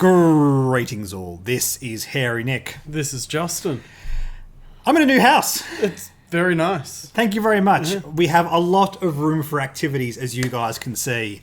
Greetings all, this is Hairy Nick. This is Justin. I'm in a new house. It's very nice. Thank you very much. We have a lot of room for activities, as you guys can see.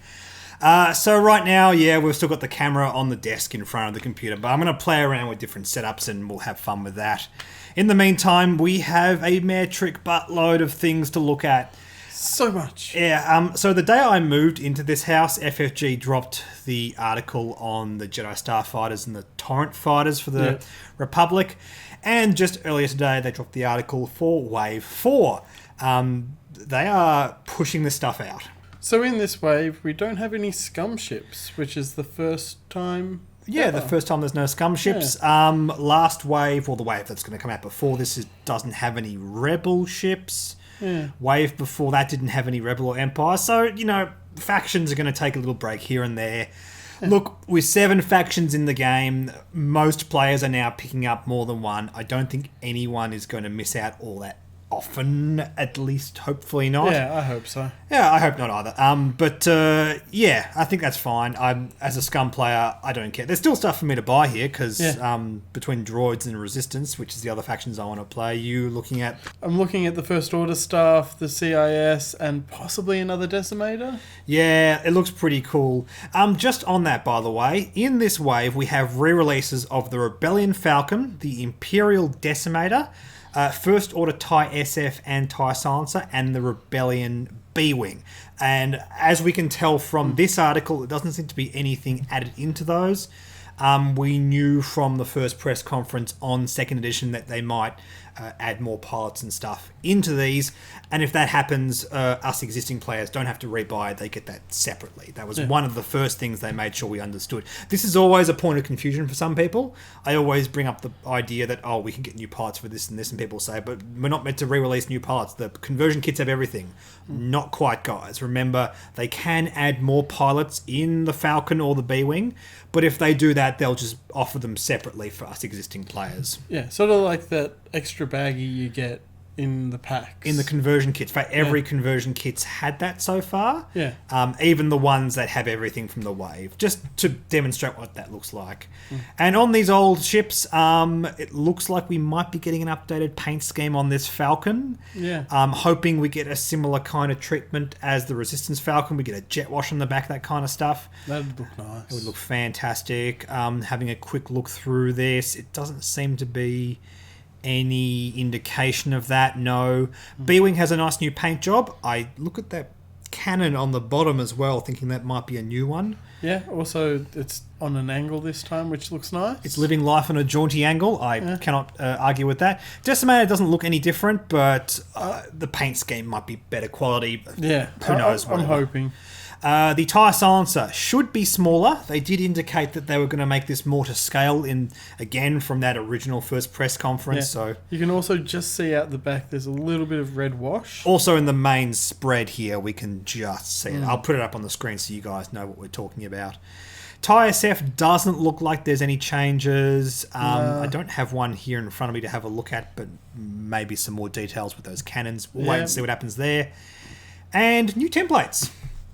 So right now, we've still got the camera on the desk in front of the computer, but I'm going to play around with different setups and we'll have fun with that. In the meantime, we have a metric buttload of things to look at. So much. Yeah, so the day I moved into this house, FFG dropped the article on the Jedi starfighters and the torrent fighters for the Republic. And just earlier today, they dropped the article for Wave 4. They are pushing this stuff out. So in this wave, we don't have any scum ships, which is the first time... Yeah, the first time there's no scum ships. Last wave, or the wave that's going to come out before this, doesn't have any rebel ships. Yeah. Wave before that didn't have any rebel or empire. So, factions are going to take a little break here and there. Look, with 7 factions in the game, most players are now picking up more than one. I don't think anyone is going to miss out all that often, at least hopefully not. Yeah, I hope so. Yeah, I hope not either. I think that's fine. As a scum player, I don't care. There's still stuff for me to buy here because between droids and resistance, which is the other factions I want to play, I'm looking at the First Order stuff, the CIS, and possibly another Decimator. Yeah, it looks pretty cool. Just on that, by the way, in this wave, we have re-releases of the Rebellion Falcon, the Imperial Decimator, First Order TIE SF and TIE Silencer, and the Rebellion B-Wing. And as we can tell from this article, it doesn't seem to be anything added into those. We knew from the first press conference on 2nd edition that they might add more pilots and stuff into these. And if that happens, us existing players don't have to rebuy it. They get that separately. That was one of the first things they made sure we understood. This is always a point of confusion for some people. I always bring up the idea that, we can get new pilots for this and this, and people say, but we're not meant to re-release new pilots. The conversion kits have everything. Not quite, guys. Remember, they can add more pilots in the Falcon or the B-Wing, but if they do that, they'll just offer them separately for us existing players. Yeah, sort of like that extra baggie you get in the packs. In the conversion kits. In fact, every conversion kit's had that so far. Yeah. Even the ones that have everything from the wave, just to demonstrate what that looks like. And on these old ships, it looks like we might be getting an updated paint scheme on this Falcon. Yeah. Hoping we get a similar kind of treatment as the Resistance Falcon. We get a jet wash on the back, that kind of stuff. That'd look nice. It would look fantastic. Having a quick look through this, it doesn't seem to be any indication of that. No. B-Wing has a nice new paint job. I look at that cannon on the bottom as well, thinking that might be a new one. Yeah, also it's on an angle this time, which looks nice. It's living life on a jaunty angle. I cannot argue with that. Decimator doesn't look any different, but the paint scheme might be better quality. Yeah. Who knows? I'm hoping. The TIE Silencer should be smaller. They did indicate that they were going to make this more to scale again from that original first press conference. Yeah. So you can also just see out the back there's a little bit of red wash. Also in the main spread here, we can just see it. I'll put it up on the screen so you guys know what we're talking about. TIE SF doesn't look like there's any changes. I don't have one here in front of me to have a look at, but maybe some more details with those cannons. We'll wait and see what happens there. And new templates.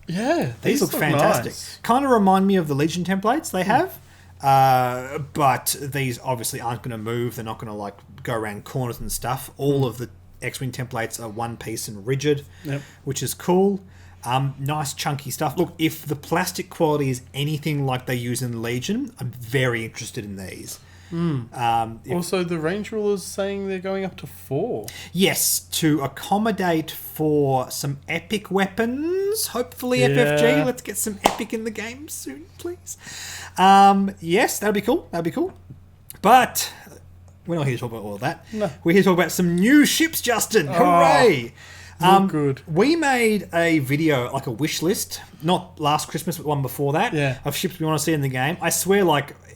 Yeah, these look fantastic. Nice. Kind of remind me of the Legion templates they have, but these obviously aren't going to move. They're not going to go around corners and stuff. All of the X-Wing templates are one piece and rigid, which is cool. Nice chunky stuff. Look, if the plastic quality is anything like they use in Legion, I'm very interested in these. Also, the range rulers saying they're going up to 4. Yes, to accommodate for some epic weapons. Hopefully, FFG. Let's get some epic in the game soon, please. Yes, that'd be cool. But we're not here to talk about all of that. No. We're here to talk about some new ships, Justin. Hooray! Good. We made a video, like a wish list, not last Christmas, but one before that, of ships we want to see in the game. I swear,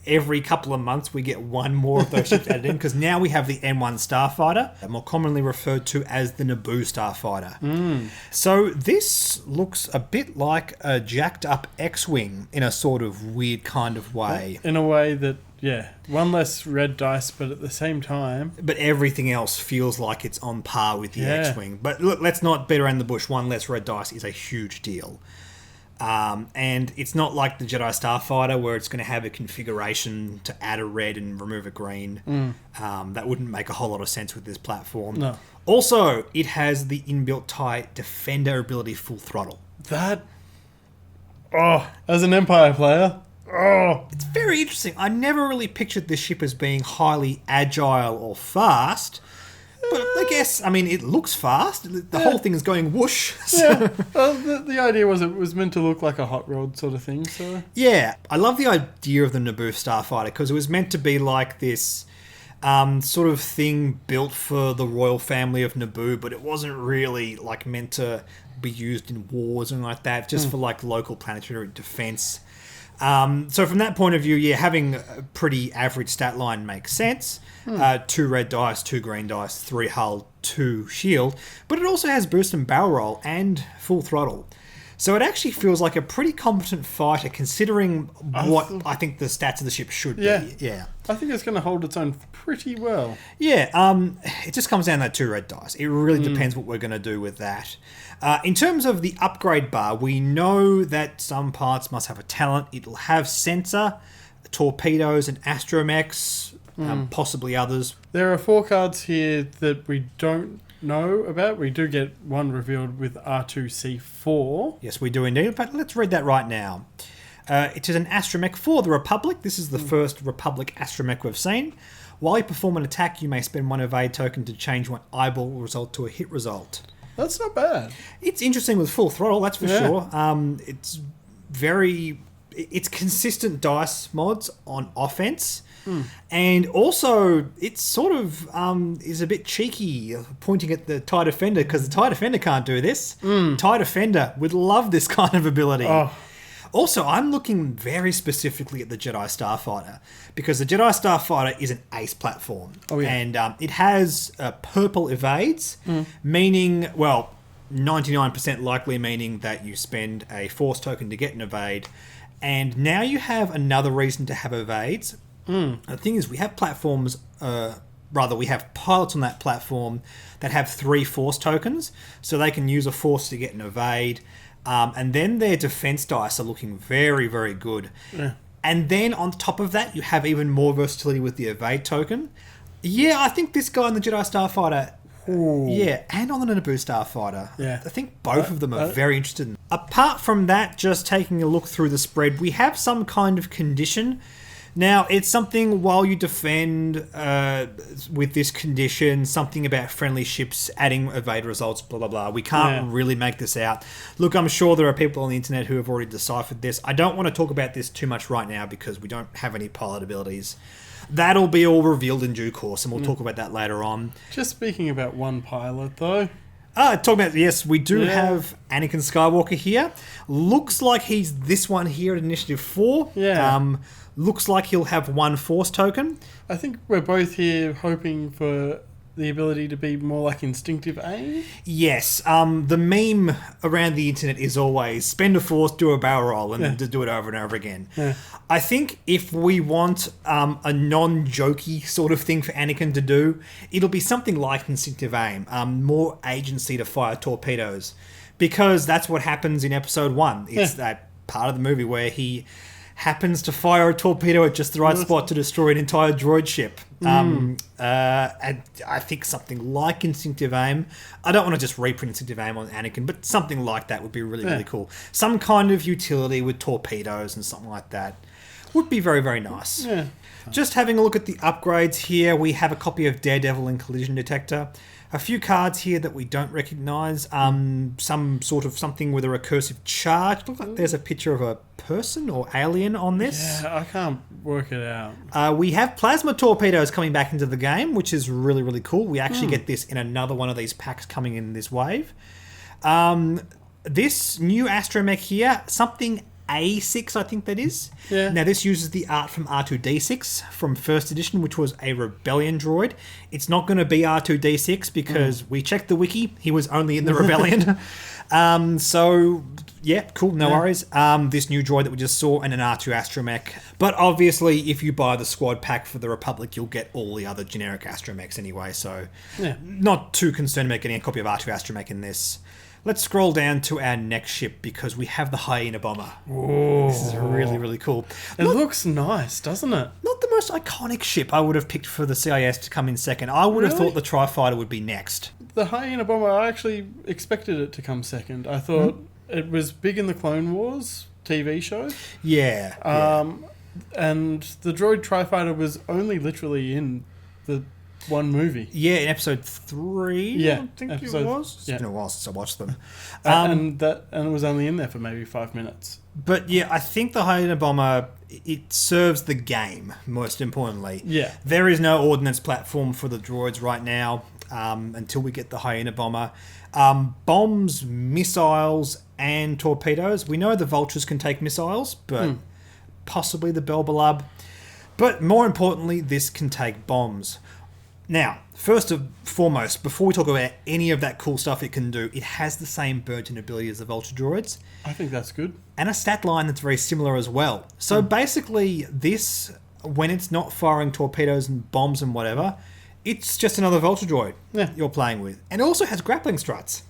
every couple of months we get one more of those ships added in, because now we have the M1 Starfighter, more commonly referred to as the Naboo Starfighter. So this looks a bit like a jacked up X-Wing in a sort of weird kind of way. In a way that, one less red dice, but at the same time... But everything else feels like it's on par with the X-Wing. But look, let's not beat around the bush. One less red dice is a huge deal. And it's not like the Jedi Starfighter where it's going to have a configuration to add a red and remove a green. That wouldn't make a whole lot of sense with this platform. No. Also, it has the inbuilt TIE Defender ability full throttle. That... Oh, as an Empire player... Oh. It's very interesting. I never really pictured this ship as being highly agile or fast. But I guess, I mean, it looks fast. The whole thing is going whoosh. Yeah. Well, the idea was it was meant to look like a hot rod sort of thing. So yeah. I love the idea of the Naboo Starfighter because it was meant to be like this sort of thing built for the royal family of Naboo, but it wasn't really like meant to be used in wars and like that, just for like local planetary defense. So from that point of view, yeah, having a pretty average stat line makes sense. 2 red dice, 2 green dice, 3 hull, 2 shield. But it also has boost and barrel roll and full throttle. So it actually feels like a pretty competent fighter considering what I think the stats of the ship should be. Yeah. I think it's going to hold its own pretty well. Yeah, it just comes down to that 2 red dice. It really depends what we're going to do with that. In terms of the upgrade bar, we know that some parts must have a talent. It'll have sensor, torpedoes, and astromechs, possibly others. There are 4 cards here that we don't know about. We do get one revealed with R2C4. Yes, we do indeed. But let's read that right now. It is an astromech for the Republic. This is the first Republic astromech we've seen. While you perform an attack, you may spend 1 evade token to change one eyeball result to a hit result. That's not bad. It's interesting with full throttle, that's for sure. It's consistent dice mods on offense. And also, it sort of is a bit cheeky pointing at the TIE Defender because the TIE Defender can't do this. TIE Defender would love this kind of ability. Oh. Also, I'm looking very specifically at the Jedi Starfighter because the Jedi Starfighter is an ace platform. Oh, yeah. And it has purple evades, meaning, well, 99% likely meaning that you spend a force token to get an evade. And now you have another reason to have evades. The thing is, we have platforms, we have pilots on that platform that have 3 force tokens, so they can use a force to get an evade. And then their defense dice are looking very, very good. Yeah. And then on top of that, you have even more versatility with the evade token. Yeah, I think this guy on the Jedi Starfighter, and on the Naboo Starfighter, I think both of them are very interested. Apart from that, just taking a look through the spread, we have some kind of condition. Now, it's something while you defend with this condition, something about friendly ships adding evade results, blah, blah, blah. We can't really make this out. Look, I'm sure there are people on the internet who have already deciphered this. I don't want to talk about this too much right now because we don't have any pilot abilities. That'll be all revealed in due course, and we'll talk about that later on. Just speaking about one pilot, though. Talking about, yes, we do have Anakin Skywalker here. Looks like he's this one here at Initiative 4. Yeah. Looks like he'll have 1 force token. I think we're both here hoping for the ability to be more like instinctive aim. Yes. The meme around the internet is always spend a force, do a barrel roll, and then do it over and over again. Yeah. I think if we want a non-jokey sort of thing for Anakin to do, it'll be something like instinctive aim, more agency to fire torpedoes. Because that's what happens in Episode 1. It's that part of the movie where he happens to fire a torpedo at just the right spot to destroy an entire droid ship. And I think something like instinctive aim. I don't want to just reprint instinctive aim on Anakin, but something like that would be really, really cool. Some kind of utility with torpedoes and something like that would be very, very nice. Yeah. Just having a look at the upgrades here, we have a copy of Daredevil and Collision Detector. A few cards here that we don't recognise. Some sort of something with a recursive charge. Looks like there's a picture of a person or alien on this. Yeah, I can't work it out. We have plasma torpedoes coming back into the game, which is really, really cool. We actually get this in another one of these packs coming in this wave. This new astromech here, something A6, I think that is. Yeah. Now, this uses the art from R2-D6 from first edition, which was a Rebellion droid. It's not going to be R2-D6 because we checked the wiki. He was only in the Rebellion. So, yeah, cool. No worries. This new droid that we just saw and an R2 astromech. But obviously, if you buy the squad pack for the Republic, you'll get all the other generic astromechs anyway. So, not too concerned about getting a copy of R2 astromech in this. Let's scroll down to our next ship because we have the Hyena bomber. Oh, This is really, really cool. It looks nice, doesn't it? Not the most iconic ship I would have picked for the CIS to come in second. I would have Really? thought the Tri-Fighter would be next. The Hyena bomber, I actually expected it to come second. I thought it was big in the Clone Wars TV show. Yeah. And the droid Tri-Fighter was only literally in the one movie. Yeah, in episode 3, Yeah, I think episode- it was. It's yeah. been a while since I watched them. And it was only in there for maybe 5 minutes. But yeah, I think the Hyena bomber, it serves the game, most importantly. Yeah. There is no ordnance platform for the droids right now until we get the Hyena bomber. Bombs, missiles, and torpedoes. We know the Vultures can take missiles, but possibly the Belbalub. But more importantly, this can take bombs. Now, first and foremost, before we talk about any of that cool stuff it can do, it has the same burden ability as the Vulture droids. I think that's good. And a stat line that's very similar as well. So basically, this, when it's not firing torpedoes and bombs and whatever, it's just another Vulture droid you're playing with. And it also has grappling struts.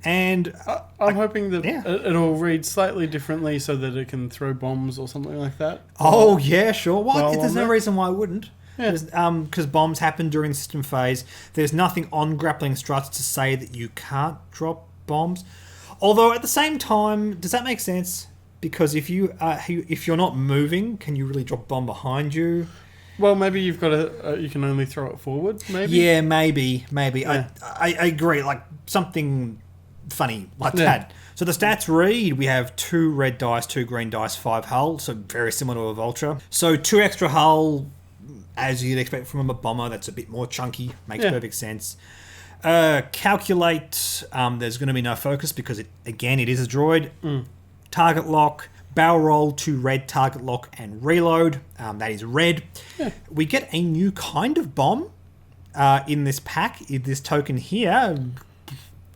And I'm hoping that yeah. it'll read slightly differently so that it can throw bombs or something like that. oh yeah, sure. Well, Well, there's no on reason why I wouldn't. Yeah. Because bombs happen during the system phase. There's nothing on grappling struts to say that you can't drop bombs. Although at the same time, does that make sense? Because if you're not moving, can you really drop a bomb behind you? Well, maybe you've got you can only throw it forward, maybe? Yeah, maybe. Yeah. I agree. Like something funny like Yeah. that. So the stats read, we have 2 red dice, 2 green dice, 5 hull. So very similar to a Vulture. So 2 extra hull, as you'd expect from a bomber. That's a bit more chunky. Makes perfect sense. Calculate. There's going to be no focus because, it is a droid. Target lock. Barrel roll to red, target lock, and reload. That is red. Yeah. We get a new kind of bomb in this pack, in this token here.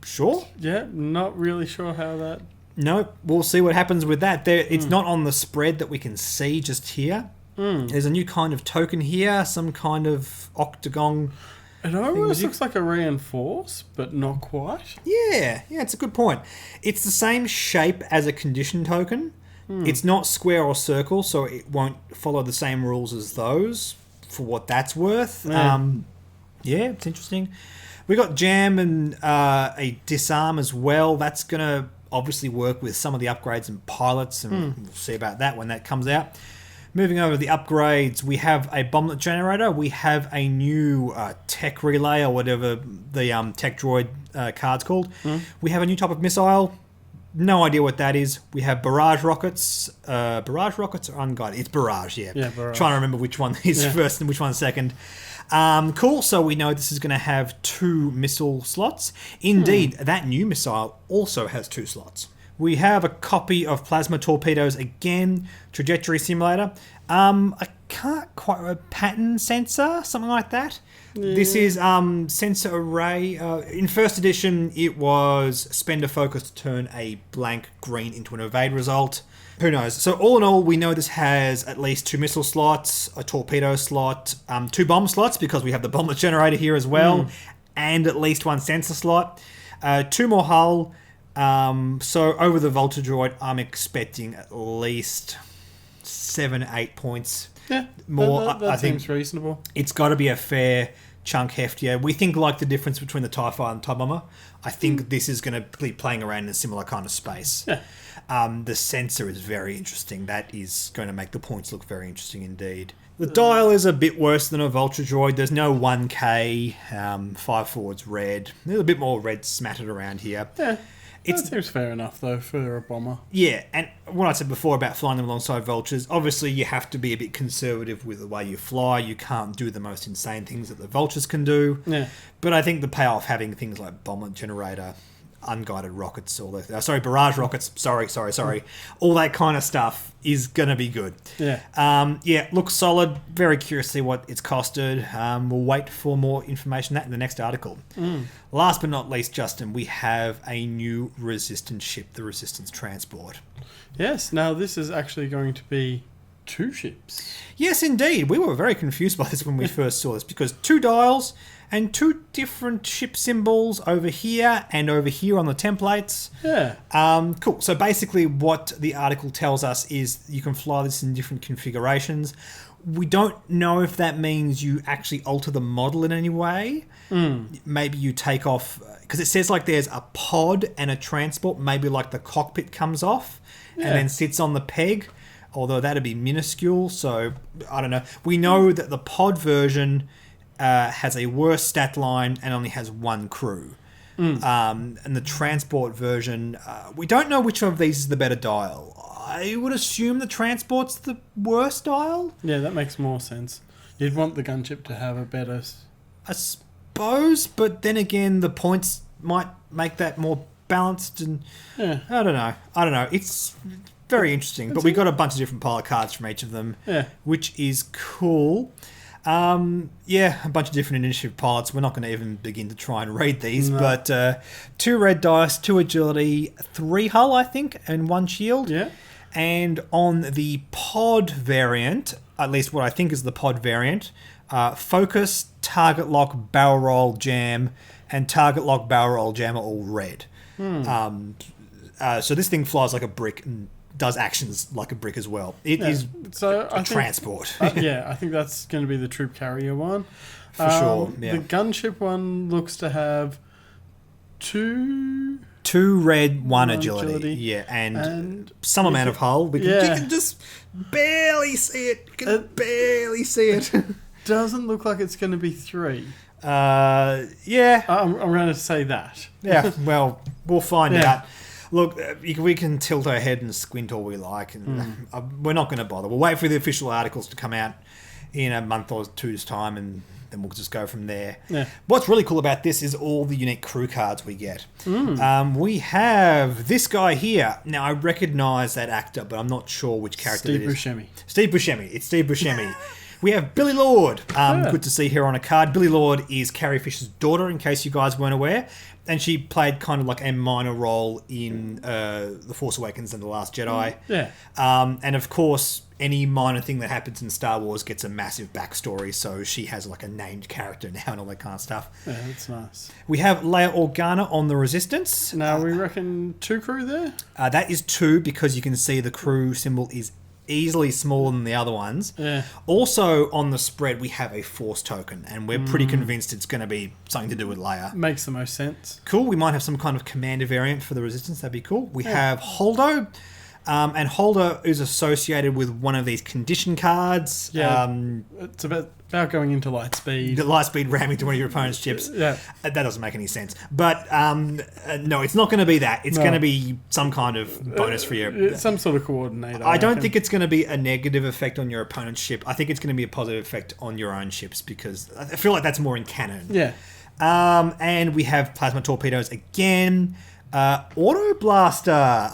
Sure. Yeah, not really sure how that... No, we'll see what happens with that. It's not on the spread that we can see just here. There's a new kind of token here, some kind of octagon. It almost looks like a reinforce, but not quite. Yeah, it's a good point. It's the same shape as a condition token. It's not square or circle, so it won't follow the same rules as those, for what that's worth. Yeah. It's interesting. We got jam and a disarm as well. That's going to obviously work with some of the upgrades and pilots, and we'll see about that when that comes out. Moving over to the upgrades, we have a bomblet generator. We have a new tech relay, or whatever the tech droid card's called. We have a new type of missile. No idea what that is. We have barrage rockets. Barrage rockets are unguided. It's barrage, yeah. Yeah, barrage. Trying to remember which one is first and which one's second. Cool. So we know this is going to have 2 missile slots. Indeed, that new missile also has 2 slots. We have a copy of plasma torpedoes again, trajectory simulator. I can't quite remember, pattern sensor, something like that. Yeah. This is sensor array. In first edition, it was spend a focus to turn a blank green into an evade result. Who knows? So all in all, we know this has at least 2 missile slots, a torpedo slot, 2 bomb slots because we have the bomblet generator here as well, and at least 1 sensor slot, 2 more hull. So over the Vulture droid, I'm expecting at least 7-8 points. Yeah, more. That I seems think reasonable. It's got to be a fair chunk heftier. We think like the difference between the TIE Fighter and TIE Bomber. I think this is going to be playing around in a similar kind of space. Yeah. The sensor is very interesting. That is going to make the points look very interesting indeed. The dial is a bit worse than a Vulture droid. There's no 1K, 5 forwards red. There's a bit more red smattered around here. Yeah. That seems fair enough, though, for a bomber. Yeah, and what I said before about flying them alongside Vultures, obviously you have to be a bit conservative with the way you fly. You can't do the most insane things that the Vultures can do. Yeah. But I think the payoff having things like bomber generator, unguided rockets, all that, barrage rockets, sorry, all that kind of stuff is going to be good. Yeah. Looks solid. Very curious to see what it's costed. We'll wait for more information on that in the next article. Last but not least, Justin, we have a new Resistance ship, the Resistance Transport. Yes, now this is actually going to be 2 ships. Yes, indeed. We were very confused by this when we first saw this because 2 dials and 2 different ship symbols over here and over here on the templates. Yeah. Cool. So basically what the article tells us is you can fly this in different configurations. We don't know if that means you actually alter the model in any way. Maybe you take off... Because it says like there's a pod and a transport. Maybe like the cockpit comes off and then sits on the peg. Although that'd be minuscule. So, I don't know. We know that the pod version... has a worse stat line and only has 1 crew. And the transport version, we don't know which of these is the better dial. I would assume the transport's the worst dial. Yeah, that makes more sense. You'd want the gunship to have a better... I suppose, but then again, the points might make that more balanced. And I don't know. It's very interesting. But we got a bunch of different pilot cards from each of them, which is cool. A bunch of different initiative pilots. We're not going to even begin to try and read these, but 2 red dice, 2 agility, 3 hull, I think, and 1 shield. Yeah. And on the pod variant, at least what I think is the pod variant, focus, target lock, barrel roll, jam, and target lock, barrel roll, jam are all red. So this thing flies like a brick and does actions like a brick as well. It is a transport. I think that's going to be the troop carrier one. For sure, The gunship one looks to have 2 red, 1 agility. Yeah, and some amount of hull. You can just barely see it. You can barely see it. Doesn't look like it's going to be 3. I'm going to say that. Yeah, well, we'll find out. Look, we can tilt our head and squint all we like, and we're not going to bother. We'll wait for the official articles to come out in a month or 2's time, and then we'll just go from there. Yeah. What's really cool about this is all the unique crew cards we get. We have this guy here. Now, I recognise that actor, but I'm not sure which character it is. Steve Buscemi. It's Steve Buscemi. We have Billy Lord. Good to see her on a card. Billy Lord is Carrie Fisher's daughter, in case you guys weren't aware. And she played kind of like a minor role in The Force Awakens and The Last Jedi. Yeah. And of course, any minor thing that happens in Star Wars gets a massive backstory. So she has like a named character now and all that kind of stuff. Yeah, that's nice. We have Leia Organa on the Resistance. Now, we reckon 2 crew there? That is 2 because you can see the crew symbol is easily smaller than the other ones. Yeah. Also on the spread we have a Force token, and we're pretty convinced it's going to be something to do with Leia. Makes the most sense. Cool. We might have some kind of commander variant for the Resistance. That'd be cool. We have Holdo. And Holder is associated with one of these condition cards. Yeah, it's about going into light speed. The light speed ramming to one of your opponent's ships. Yeah. That doesn't make any sense. But no, it's not going to be that. It's going to be some kind of bonus for you. Some sort of coordinator. I don't think it's going to be a negative effect on your opponent's ship. I think it's going to be a positive effect on your own ships because I feel like that's more in canon. Yeah. And we have plasma torpedoes again. Auto blaster.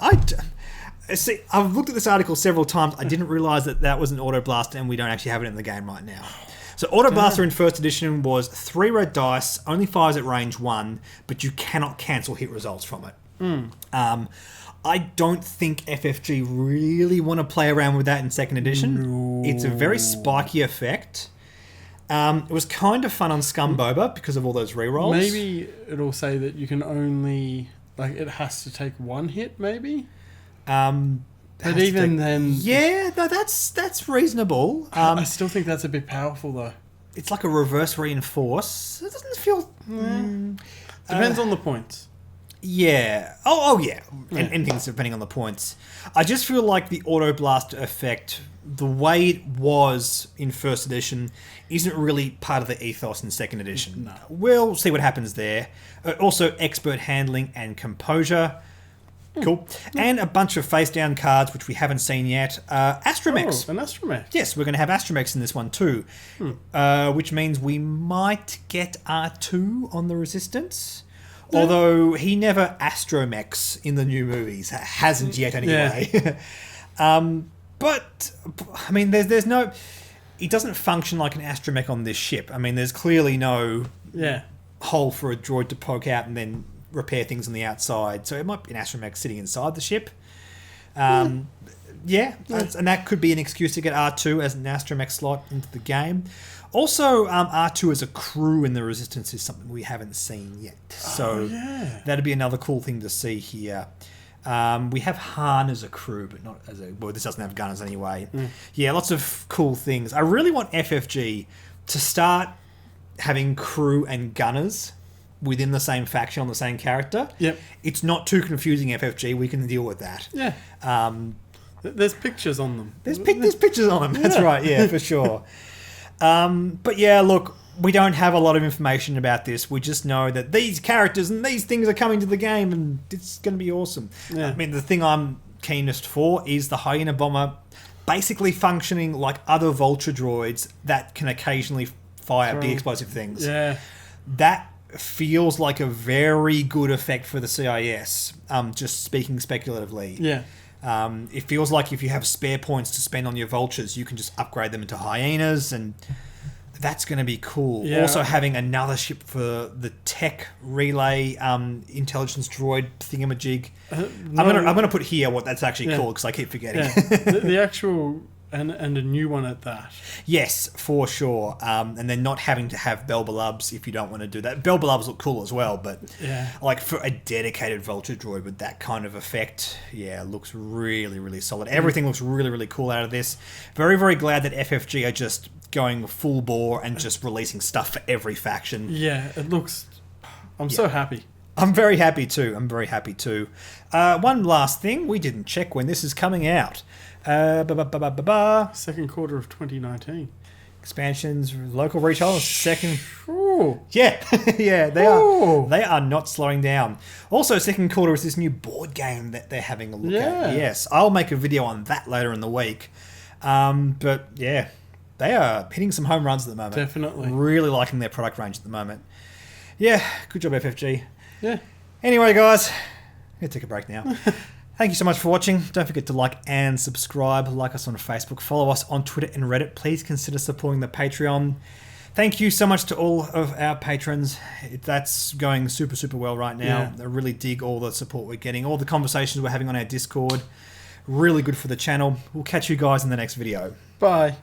See, I've looked at this article several times. I didn't realise that was an auto blaster, and we don't actually have it in the game right now. So auto blaster in first edition was 3 red dice, only fires at range 1, but you cannot cancel hit results from it. I don't think FFG really want to play around with that in second edition. No. It's a very spiky effect. It was kind of fun on Scumboba because of all those rerolls. Maybe it'll say that you can only... it has to take 1 hit, maybe? But even then... Yeah, no, that's reasonable. I still think that's a bit powerful, though. It's like a reverse reinforce. It doesn't feel... Depends on the points. Yeah. Oh, yeah. Anything's depending on the points. I just feel like the auto blaster effect, the way it was in first edition, isn't really part of the ethos in second edition. No. We'll see what happens there. Also, expert handling and composure. Cool. And a bunch of face-down cards, which we haven't seen yet. Astromechs. Oh, an Astromech. Yes, we're going to have Astromechs in this one too. Which means we might get R2 on the Resistance. Yeah. Although he never astromechs in the new movies. Hasn't yet anyway. Yeah. But, I mean, there's no... It doesn't function like an astromech on this ship. I mean, there's clearly no hole for a droid to poke out and then repair things on the outside. So it might be an astromech sitting inside the ship. Yeah, and that could be an excuse to get R2 as an astromech slot into the game. Also, R2 as a crew in the Resistance is something we haven't seen yet. So that'd be another cool thing to see here. We have Han as a crew, but not as a... Well, this doesn't have gunners anyway. Yeah, lots of cool things. I really want FFG to start having crew and gunners within the same faction on the same character. Yep. It's not too confusing, FFG. We can deal with that. Yeah. There's pictures on them. There's pictures on them. That's right. Yeah, for sure. But yeah, look, we don't have a lot of information about this. We just know that these characters and these things are coming to the game, and it's going to be awesome. Yeah. I mean, the thing I'm keenest for is the Hyena bomber basically functioning like other Vulture droids that can occasionally fire big explosive things. Yeah. That feels like a very good effect for the CIS, just speaking speculatively. Yeah. It feels like if you have spare points to spend on your Vultures, you can just upgrade them into Hyenas, and that's going to be cool. Yeah. Also, having another ship for the tech relay intelligence droid thingamajig. I'm gonna put here what that's actually called, because I keep forgetting. Yeah. the actual and a new one at that. Yes, for sure. And then not having to have Belbalubs if you don't want to do that. Belbalubs look cool as well, but like for a dedicated Vulture droid with that kind of effect, looks really, really solid. Everything looks really, really cool out of this. Very, very glad that FFG are just going full bore and just releasing stuff for every faction. Yeah, it looks... I'm so happy. I'm very happy too. One last thing. We didn't check when this is coming out. Second quarter of 2019. Expansions, local retail, second... Ooh. Yeah, yeah, they are. They are not slowing down. Also, second quarter is this new board game that they're having a look at. Yes, I'll make a video on that later in the week. But yeah, they are hitting some home runs at the moment. Definitely. Really liking their product range at the moment. Yeah, good job, FFG. Yeah. Anyway, guys, I'm going to take a break now. Thank you so much for watching. Don't forget to like and subscribe. Like us on Facebook. Follow us on Twitter and Reddit. Please consider supporting the Patreon. Thank you so much to all of our patrons. That's going super, super well right now. I really dig all the support we're getting. All the conversations we're having on our Discord. Really good for the channel. We'll catch you guys in the next video. Bye.